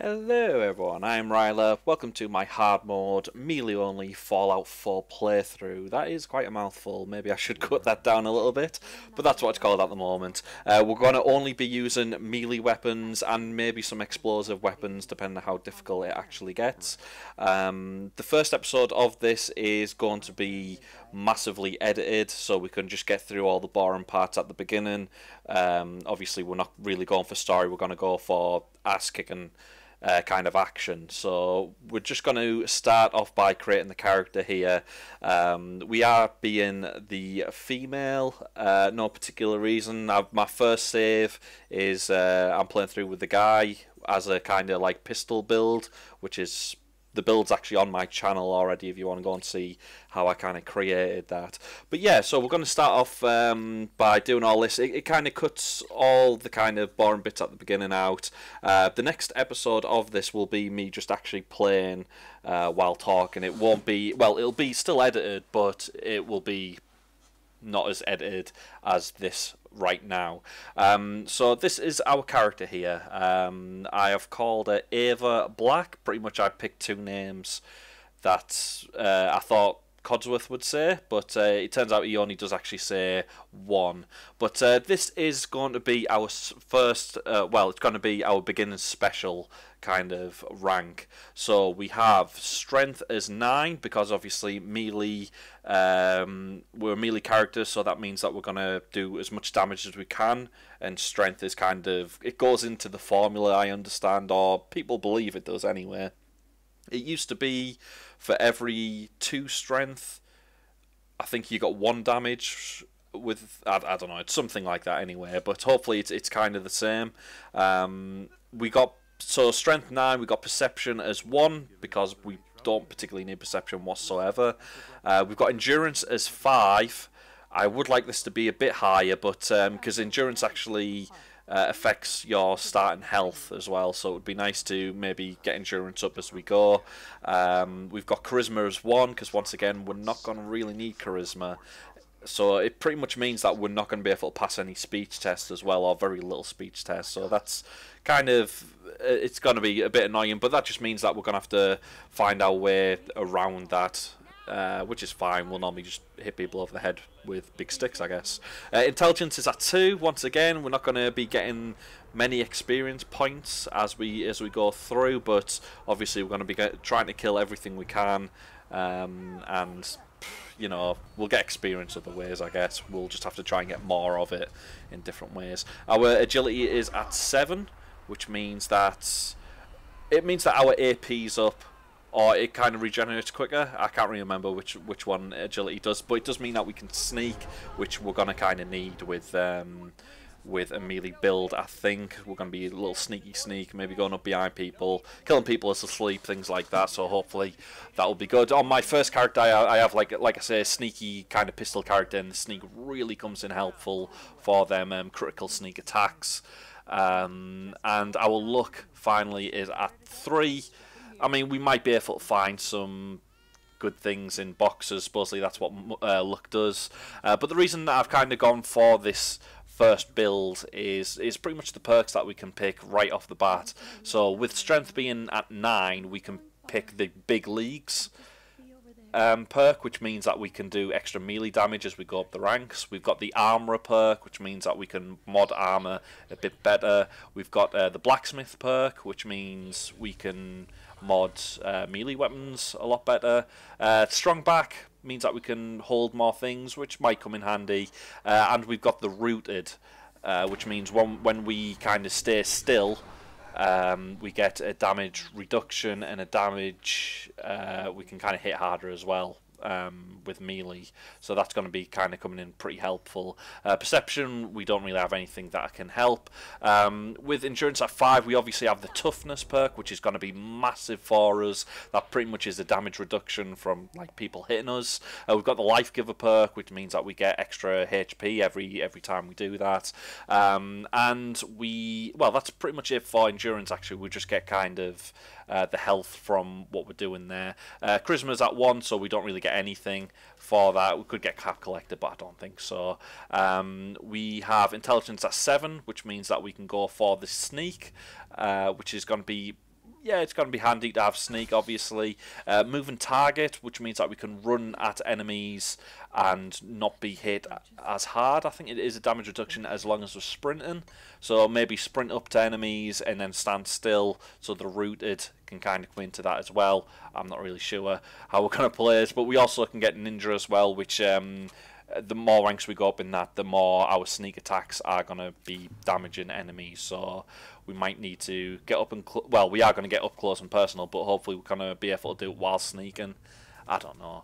Hello everyone, I'm Ryla. Welcome to my hard mode, melee only Fallout 4 playthrough. That is quite a mouthful, maybe I should cut that down a little bit, but that's what it's called at the moment. We're going to only be using melee weapons and maybe some explosive weapons depending on how difficult it actually gets. The first episode of this is going to be massively edited so we can just get through all the boring parts at the beginning. Obviously we're not really going for story, we're going to go for ass kicking kind of action. So we're just going to start off by creating the character here. We are being the female, no particular reason. My first save is I'm playing through with the guy as a kind of like pistol build, which is the build's actually on my channel already if you want to go and see how I kind of created that. But yeah, so we're going to start off by doing all this. It kind of cuts all the kind of boring bits at the beginning out. The next episode of this will be me just actually playing while talking. It won't be, well, it'll be still edited, but it will be not as edited as this right now. So this is our character here. I have called her Ava Black. Pretty much I picked two names that I thought Codsworth would say, but it turns out he only does actually say one. But this is going to be our first, well, it's going to be our beginner's special kind of rank. So we have strength as 9 because obviously melee, we're melee characters, so that means that we're going to do as much damage as we can, and strength is kind of, it goes into the formula, I understand, or people believe it does anyway. It used to be for every 2 strength, I think you got 1 damage with, I don't know, it's something like that anyway, but hopefully it's kind of the same. We got, so strength 9, we got perception as 1 because we don't particularly need perception whatsoever. We've got endurance as 5. I would like this to be a bit higher, but because endurance actually affects your starting health as well, so it would be nice to maybe get endurance up as we go. We've got charisma as 1 because once again we're not going to really need charisma, so it pretty much means that we're not going to be able to pass any speech tests as well, or very little speech tests, so that's kind of, it's going to be a bit annoying, but that just means that we're going to have to find our way around that. Which is fine, we'll normally just hit people over the head with big sticks, I guess. Intelligence is at 2. Once again, we're not going to be getting many experience points as we go through, but obviously we're going to be trying to kill everything we can, and you know, we'll get experience other ways, I guess. We'll just have to try and get more of it in different ways. Our agility is at 7, which means that our AP's up, or it kind of regenerates quicker. I can't really remember which one agility does, but it does mean that we can sneak, which we're going to kind of need with a melee build. I think we're going to be a little sneak, maybe going up behind people, killing people as asleep, things like that, so hopefully that will be good. On my first character, I have, like I say, a sneaky kind of pistol character, and the sneak really comes in helpful for them critical sneak attacks. And our luck, finally, is at 3. I mean, we might be able to find some good things in boxes. Supposedly that's what luck does. But the reason that I've kind of gone for this first build is pretty much the perks that we can pick right off the bat. So with strength being at 9, we can pick the big leagues perk, which means that we can do extra melee damage as we go up the ranks. We've got the armourer perk, which means that we can mod armour a bit better. We've got the blacksmith perk, which means we can mod melee weapons a lot better. Strong back means that we can hold more things, which might come in handy. And we've got the rooted, which means when we kind of stay still, we get a damage reduction and a damage, we can kind of hit harder as well with melee, so that's going to be kind of coming in pretty helpful. Perception, we don't really have anything that can help. With endurance at 5, we obviously have the toughness perk, which is going to be massive for us. That pretty much is the damage reduction from like people hitting us. We've got the life giver perk, which means that we get extra HP every time we do that. And well, that's pretty much it for endurance. Actually, we just get kind of the health from what we're doing there. Charisma's at 1, so we don't really get anything for that. We could get Cap Collector, but I don't think so. We have Intelligence at 7, which means that we can go for the Sneak, which is going to be yeah, it's going to be handy to have sneak, obviously. Moving target, which means that we can run at enemies and not be hit as hard. I think it is a damage reduction as long as we're sprinting. So maybe sprint up to enemies and then stand still so the rooted can kind of come into that as well. I'm not really sure how we're going to play it, but we also can get ninja as well, which the more ranks we go up in that, the more our sneak attacks are going to be damaging enemies. So we might need to get up and well, we are going to get up close and personal, but hopefully we're going to be able to do it while sneaking. I don't know.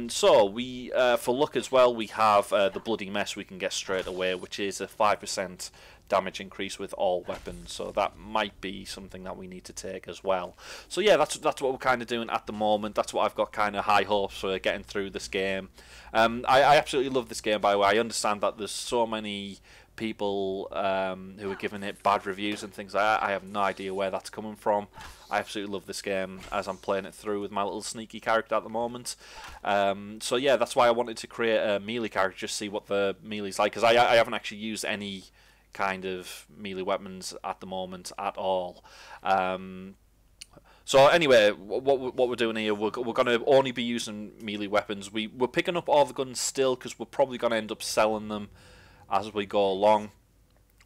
So we, for luck as well, we have the bloody mess we can get straight away, which is a 5% damage increase with all weapons. So that might be something that we need to take as well. So yeah, that's what we're kind of doing at the moment. That's what I've got kind of high hopes for getting through this game. I absolutely love this game, by the way. I understand that there's so many people who are giving it bad reviews and things like that. I have no idea where that's coming from. I absolutely love this game as I'm playing it through with my little sneaky character at the moment. So yeah, that's why I wanted to create a melee character, just see what the melee's like, because I haven't actually used any kind of melee weapons at the moment at all. So anyway, what we're doing here, we're going to only be using melee weapons. We're picking up all the guns still because we're probably going to end up selling them as we go along,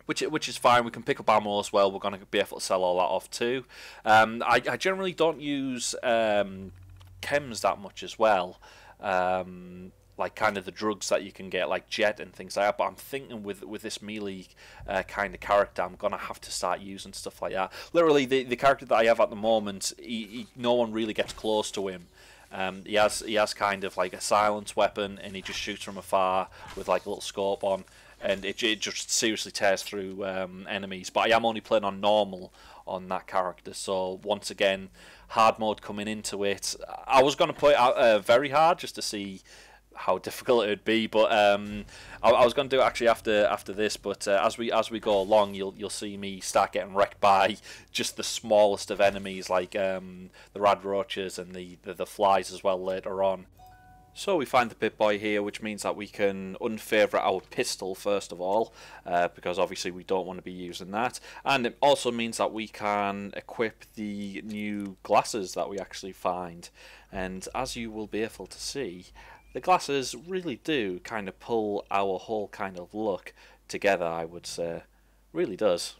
which is fine. We can pick up ammo as well. We're going to be able to sell all that off too. I generally don't use chems that much as well, like kind of the drugs that you can get, like jet and things like that. But I'm thinking with this melee kind of character, I'm going to have to start using stuff like that. Literally, the character that I have at the moment, no one really gets close to him. He has kind of like a silence weapon, and he just shoots from afar with like a little scope on. And it just seriously tears through enemies. But I am only playing on normal on that character. So once again, hard mode coming into it. I was going to play it out very hard just to see how difficult it would be. But I was going to do it actually after this. But as we go along, you'll see me start getting wrecked by just the smallest of enemies, like the rad roaches and the flies as well later on. So we find the Pip-Boy here, which means that we can unfavourite our pistol first of all, because obviously we don't want to be using that. And it also means that we can equip the new glasses that we actually find. And as you will be able to see, the glasses really do kind of pull our whole kind of look together, I would say. Really does.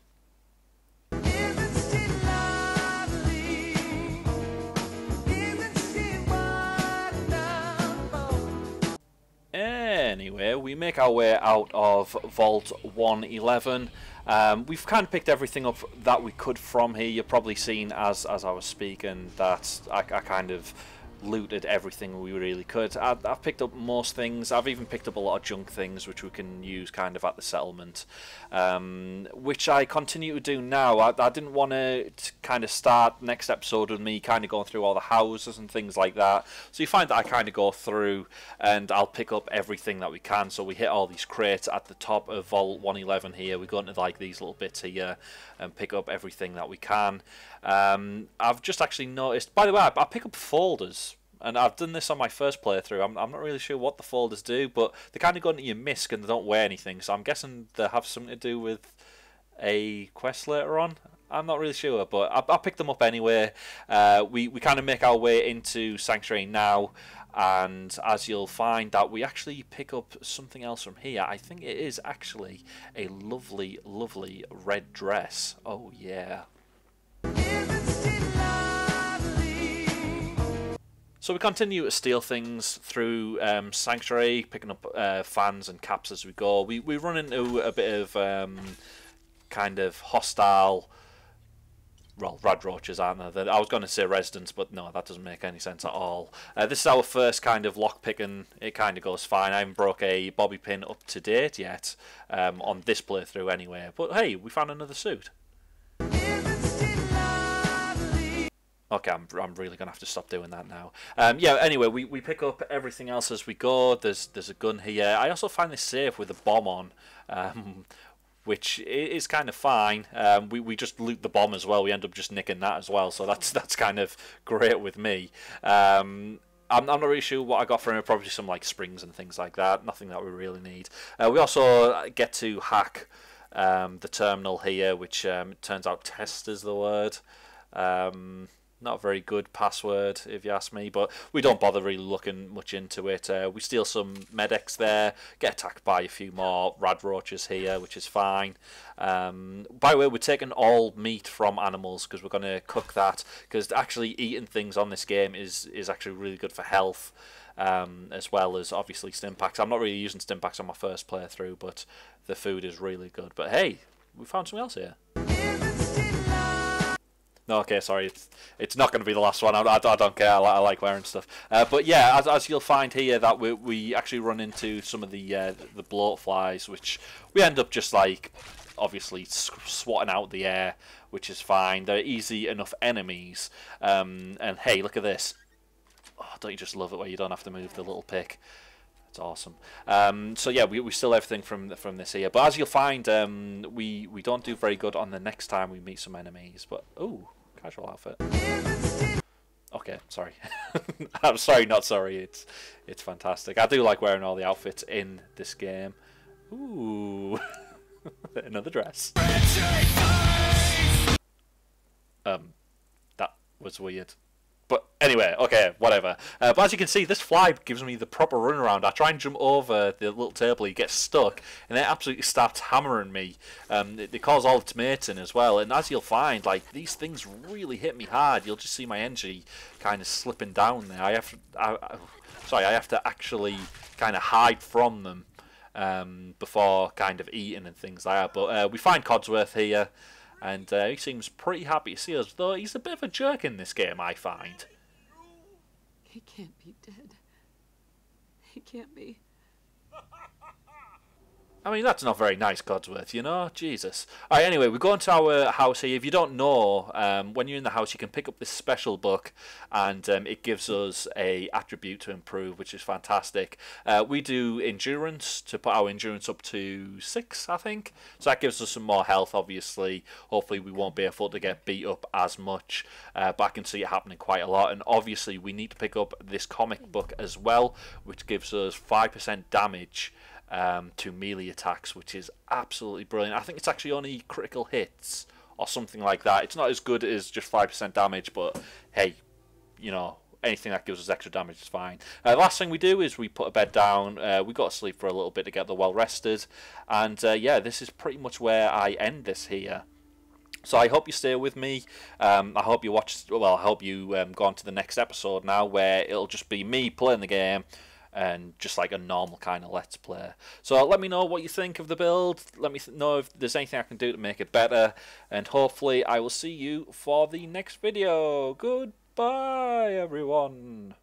Anyway, we make our way out of Vault 111. We've kind of picked everything up that we could from here. You've probably seen as I was speaking that I kind of looted everything we really could. I've picked up most things. I've even picked up a lot of junk things which we can use kind of at the settlement, which I continue to do now. I didn't want to kind of start next episode with me kind of going through all the houses and things like that. So you find that I kind of go through and I'll pick up everything that we can. So we hit all these crates at the top of Vault 111 here. We go into like these little bits here and pick up everything that we can. I've just actually noticed, by the way, I pick up folders, and I've done this on my first playthrough. I'm not really sure what the folders do, but they kind of go into your misc and they don't weigh anything, so I'm guessing they have something to do with a quest later on. I'm not really sure, but I picked them up anyway. We kind of make our way into Sanctuary now, and as you'll find that we actually pick up something else from here. I think it is actually a lovely, lovely red dress. Oh yeah. So we continue to steal things through Sanctuary, picking up fans and caps as we go. We run into a bit of kind of hostile, well, rad roaches, aren't there? I was going to say residents, but no, that doesn't make any sense at all. This is our first kind of lock picking. It kind of goes fine. I haven't broke a bobby pin up to date yet on this playthrough anyway. But hey, we found another suit. Okay, I'm really going to have to stop doing that now. Yeah, anyway, we pick up everything else as we go. There's a gun here. I also find this safe with a bomb on, which is kind of fine. We just loot the bomb as well. We end up just nicking that as well, so that's kind of great with me. I'm not really sure what I got from it. Probably some like springs and things like that. Nothing that we really need. We also get to hack the terminal here, which turns out test is the word. Not a very good password, if you ask me, but we don't bother really looking much into it. We steal some medics there, get attacked by a few more rad roaches here, which is fine. By the way, we're taking all meat from animals because we're going to cook that, because actually eating things on this game is actually really good for health, as well as obviously stimpaks. I'm not really using stimpaks on my first playthrough, but the food is really good. But hey, we found something else here. No, okay, sorry, it's not going to be the last one. I don't care. I like wearing stuff. But yeah, as you'll find here, that we actually run into some of the bloat flies, which we end up just like obviously swatting out the air, which is fine. They're easy enough enemies. And hey, look at this. Oh, don't you just love it where you don't have to move the little pick? It's awesome. So yeah, we steal everything from this here. But as you'll find, we don't do very good on the next time we meet some enemies. But ooh, casual outfit. Okay, sorry. I'm sorry, not sorry. It's fantastic. I do like wearing all the outfits in this game. Ooh, another dress. That was weird. But anyway, okay, whatever. But as you can see, this fly gives me the proper runaround. I try and jump over the little table, he gets stuck, and it absolutely starts hammering me. They cause all the tomatoing as well, and as you'll find, like, these things really hit me hard. You'll just see my energy kind of slipping down there. I have to actually kind of hide from them before kind of eating and things like that. But we find Codsworth here. And he seems pretty happy to see us, though he's a bit of a jerk in this game, I find. He can't be dead. He can't be. I mean, that's not very nice, Codsworth, you know? Jesus. Alright, anyway, we go into our house here. If you don't know, when you're in the house, you can pick up this special book, and it gives us a attribute to improve, which is fantastic. We do endurance to put our endurance up to 6, I think. So that gives us some more health, obviously. Hopefully we won't be able to get beat up as much, but I can see it happening quite a lot. And obviously we need to pick up this comic book as well, which gives us 5% damage to melee attacks, which is absolutely brilliant. I think it's actually only critical hits or something like that. It's not as good as just 5% damage, but hey, you know, anything that gives us extra damage is fine. Last thing we do is we put a bed down. We got to sleep for a little bit to get the well rested, and yeah, this is pretty much where I end this here. So I hope you stay with me. I hope you watch. Well, I hope you go on to the next episode now, where it'll just be me playing the game, and just like a normal kind of let's play. So let me know what you think of the build. Let me know if there's anything I can do to make it better, and hopefully I will see you for the next video. Goodbye, everyone.